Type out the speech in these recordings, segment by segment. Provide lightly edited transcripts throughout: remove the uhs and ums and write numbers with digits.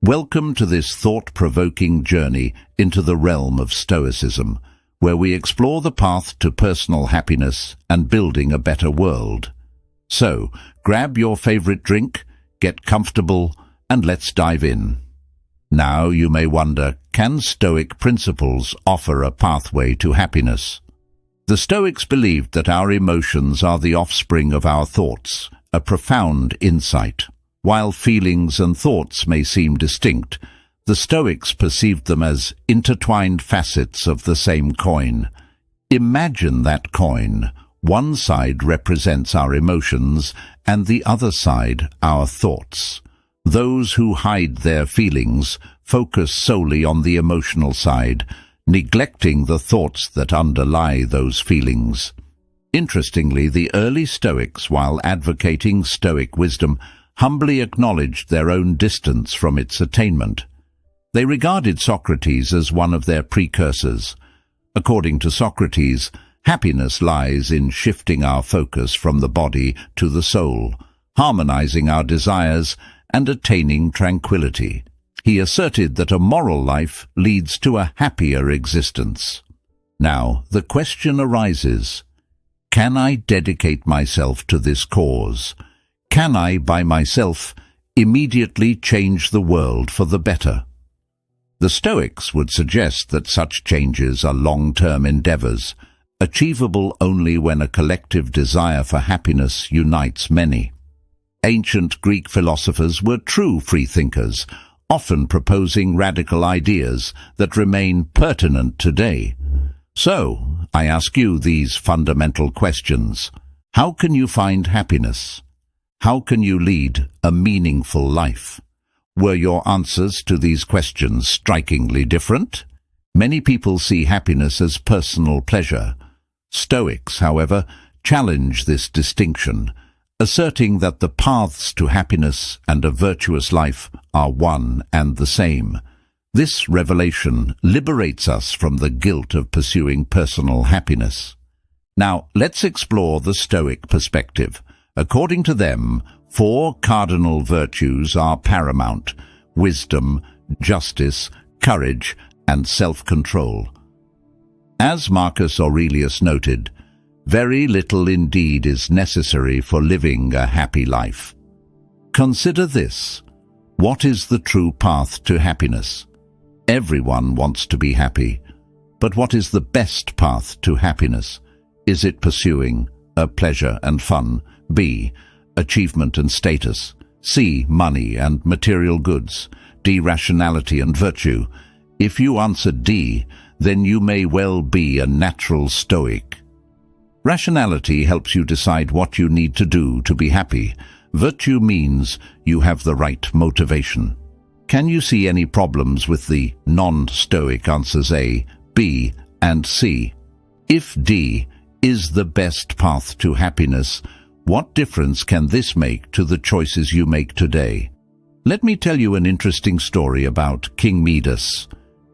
Welcome to this thought-provoking journey into the realm of Stoicism, where we explore the path to personal happiness and building a better world. So, grab your favorite drink, get comfortable, and let's dive in. Now you may wonder, can Stoic principles offer a pathway to happiness? The Stoics believed that our emotions are the offspring of our thoughts, a profound insight. While feelings and thoughts may seem distinct, the Stoics perceived them as intertwined facets of the same coin. Imagine that coin. One side represents our emotions, and the other side our thoughts. Those who hide their feelings focus solely on the emotional side, neglecting the thoughts that underlie those feelings. Interestingly, the early Stoics, while advocating Stoic wisdom, humbly acknowledged their own distance from its attainment. They regarded Socrates as one of their precursors. According to Socrates, happiness lies in shifting our focus from the body to the soul, harmonizing our desires and attaining tranquility. He asserted that a moral life leads to a happier existence. Now, the question arises, can I dedicate myself to this cause? Can I, by myself, immediately change the world for the better? The Stoics would suggest that such changes are long-term endeavors, achievable only when a collective desire for happiness unites many. Ancient Greek philosophers were true freethinkers, often proposing radical ideas that remain pertinent today. So, I ask you these fundamental questions. How can you find happiness? How can you lead a meaningful life? Were your answers to these questions strikingly different? Many people see happiness as personal pleasure. Stoics, however, challenge this distinction, asserting that the paths to happiness and a virtuous life are one and the same. This revelation liberates us from the guilt of pursuing personal happiness. Now, let's explore the Stoic perspective. According to them, 4 cardinal virtues are paramount: wisdom, justice, courage, and self-control. As Marcus Aurelius noted, very little indeed is necessary for living a happy life. Consider this. What is the true path to happiness? Everyone wants to be happy. But what is the best path to happiness? Is it pursuing A, pleasure and fun; B, achievement and status; C, money and material goods; D, rationality and virtue? If you answer D, then you may well be a natural Stoic. Rationality helps you decide what you need to do to be happy. Virtue means you have the right motivation. Can you see any problems with the non-Stoic answers A, B, and C? If D is the best path to happiness, what difference can this make to the choices you make today? Let me tell you an interesting story about King Midas.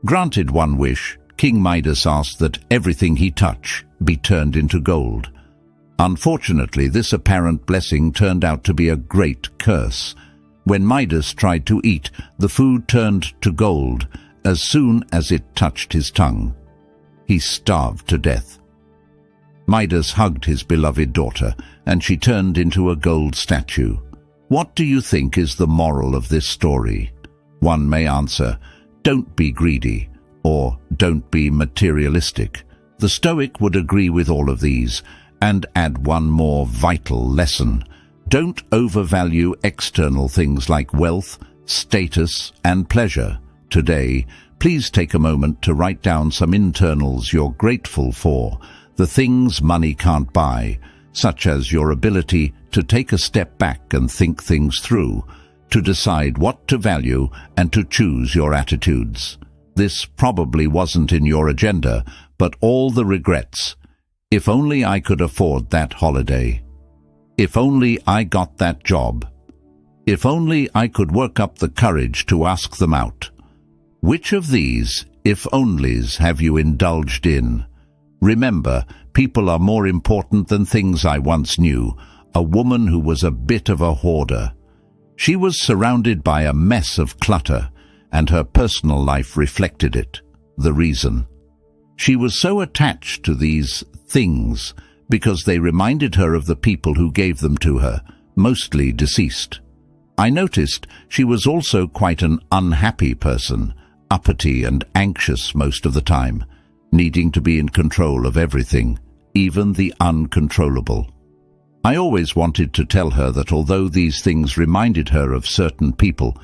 Granted one wish, King Midas asked that everything he touched be turned into gold. Unfortunately, this apparent blessing turned out to be a great curse. When Midas tried to eat, the food turned to gold as soon as it touched his tongue. He starved to death. Midas hugged his beloved daughter, and she turned into a gold statue. What do you think is the moral of this story? One may answer, don't be greedy, or don't be materialistic. The Stoic would agree with all of these, and add one more vital lesson. Don't overvalue external things like wealth, status, and pleasure. Today, please take a moment to write down some internals you're grateful for, the things money can't buy, such as your ability to take a step back and think things through, to decide what to value and to choose your attitudes. This probably wasn't in your agenda, but all the regrets. If only I could afford that holiday. If only I got that job. If only I could work up the courage to ask them out. Which of these if-onlys have you indulged in? Remember, people are more important than things I once knew. A woman who was a bit of a hoarder. She was surrounded by a mess of clutter. and her personal life reflected it. The reason: she was so attached to these things because they reminded her of the people who gave them to her, mostly deceased. I noticed she was also quite an unhappy person, uppity and anxious most of the time, needing to be in control of everything, even the uncontrollable. I always wanted to tell her that although these things reminded her of certain people,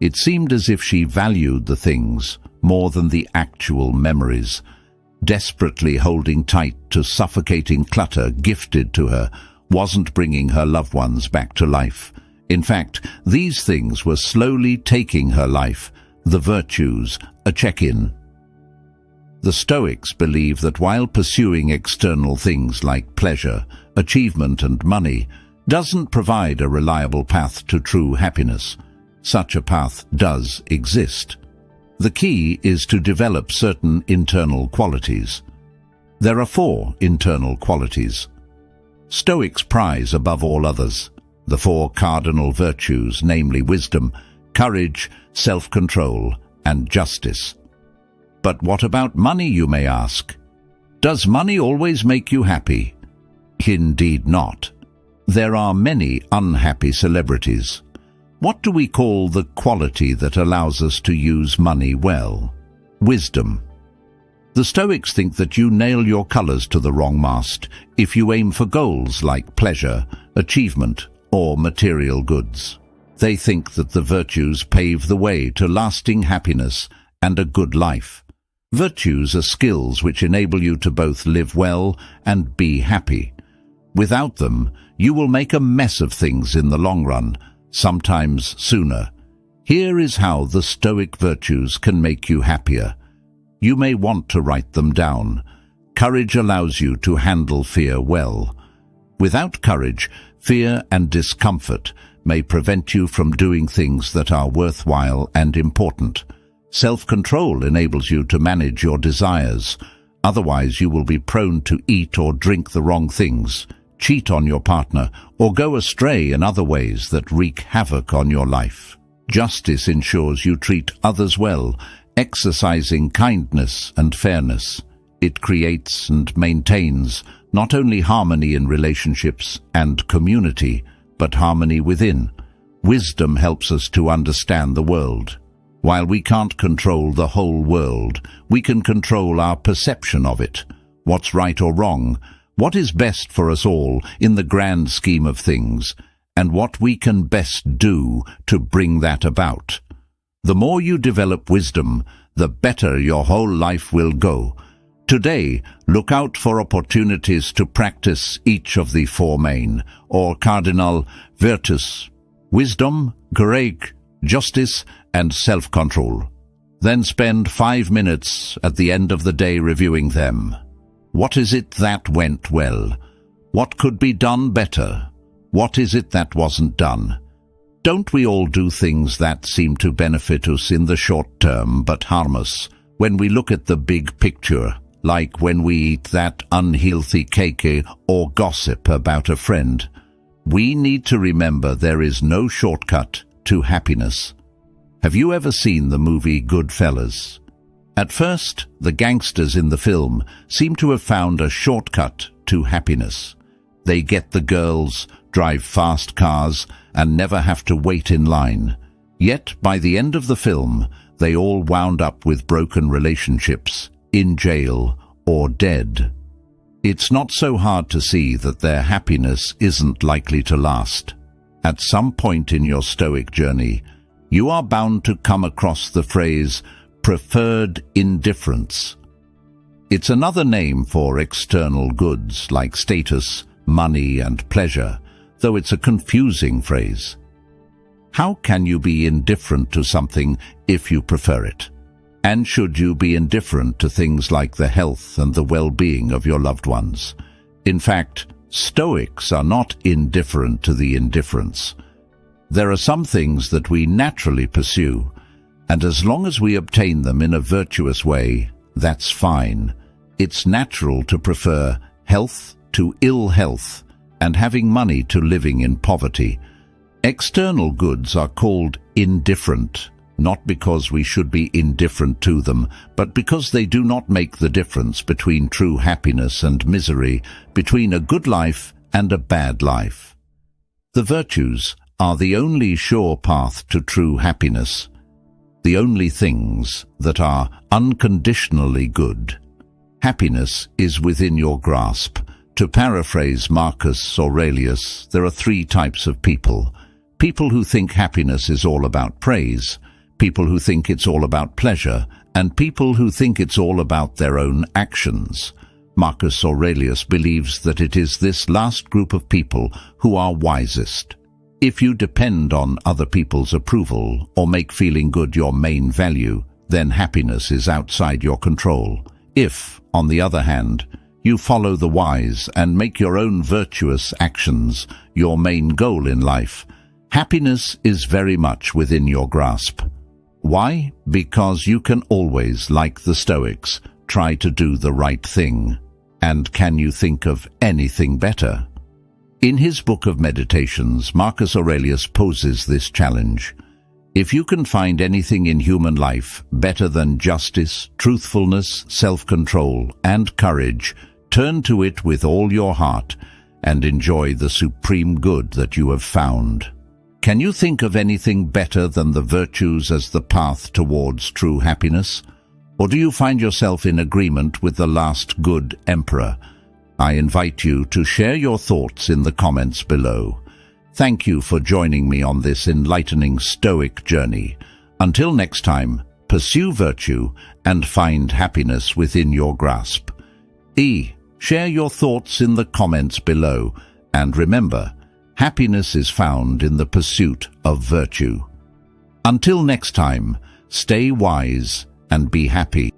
it seemed as if she valued the things more than the actual memories, desperately holding tight to suffocating clutter gifted to her wasn't bringing her loved ones back to life. In fact, these things were slowly taking her life, the virtues, a check-in. The Stoics believe that while pursuing external things like pleasure, achievement and money doesn't provide a reliable path to true happiness, such a path does exist. The key is to develop certain internal qualities. There are 4 internal qualities Stoics prize above all others: the 4 cardinal virtues, namely wisdom, courage, self-control, and justice. But what about money, you may ask? Does money always make you happy? Indeed not. There are many unhappy celebrities. What do we call the quality that allows us to use money well? Wisdom. The Stoics think that you nail your colors to the wrong mast if you aim for goals like pleasure, achievement, or material goods. They think that the virtues pave the way to lasting happiness and a good life. Virtues are skills which enable you to both live well and be happy. Without them, you will make a mess of things in the long run, sometimes sooner. Here is how the Stoic virtues can make you happier. You may want to write them down. Courage allows you to handle fear well. Without courage, fear and discomfort may prevent you from doing things that are worthwhile and important. Self-control enables you to manage your desires. Otherwise, you will be prone to eat or drink the wrong things, cheat on your partner, or go astray in other ways that wreak havoc on your life. Justice ensures you treat others well, exercising kindness and fairness. It creates and maintains not only harmony in relationships and community, but harmony within. Wisdom helps us to understand the world. While we can't control the whole world, we can control our perception of it. What's right or wrong, what is best for us all in the grand scheme of things, and what we can best do to bring that about. The more you develop wisdom, the better your whole life will go. Today, look out for opportunities to practice each of the 4 main, or cardinal, virtus: wisdom, courage, justice, and self-control. Then spend 5 minutes at the end of the day reviewing them. What is it that went well? What could be done better? What is it that wasn't done? Don't we all do things that seem to benefit us in the short term but harm us when we look at the big picture, like when we eat that unhealthy cake or gossip about a friend? We need to remember there is no shortcut to happiness. Have you ever seen the movie Goodfellas? At first, the gangsters in the film seem to have found a shortcut to happiness. They get the girls, drive fast cars, and never have to wait in line. Yet, by the end of the film, they all wound up with broken relationships, in jail, or dead. It's not so hard to see that their happiness isn't likely to last. At some point in your Stoic journey, you are bound to come across the phrase preferred indifference. It's another name for external goods like status, money, and pleasure, though it's a confusing phrase. How can you be indifferent to something if you prefer it? And should you be indifferent to things like the health and the well-being of your loved ones? In fact, Stoics are not indifferent to the indifference. There are some things that we naturally pursue, and as long as we obtain them in a virtuous way, that's fine. It's natural to prefer health to ill health, and having money to living in poverty. External goods are called indifferent. not because we should be indifferent to them, but because they do not make the difference between true happiness and misery, between a good life and a bad life. The virtues are the only sure path to true happiness, the only things that are unconditionally good. Happiness is within your grasp. To paraphrase Marcus Aurelius, there are three types of people. People who think happiness is all about praise, people who think it's all about pleasure, and people who think it's all about their own actions. Marcus Aurelius believes that it is this last group of people who are wisest. If you depend on other people's approval or make feeling good your main value, then happiness is outside your control. If, on the other hand, you follow the wise and make your own virtuous actions your main goal in life, happiness is very much within your grasp. Why? Because you can always, like the Stoics, try to do the right thing. And can you think of anything better? In his book of Meditations, Marcus Aurelius poses this challenge. If you can find anything in human life better than justice, truthfulness, self-control, and courage, turn to it with all your heart and enjoy the supreme good that you have found. Can you think of anything better than the virtues as the path towards true happiness? Or do you find yourself in agreement with the last good emperor? I invite you to share your thoughts in the comments below. Thank you for joining me on this enlightening Stoic journey. Until next time, pursue virtue and find happiness within your grasp. Share your thoughts in the comments below, and remember, happiness is found in the pursuit of virtue. Until next time, stay wise and be happy.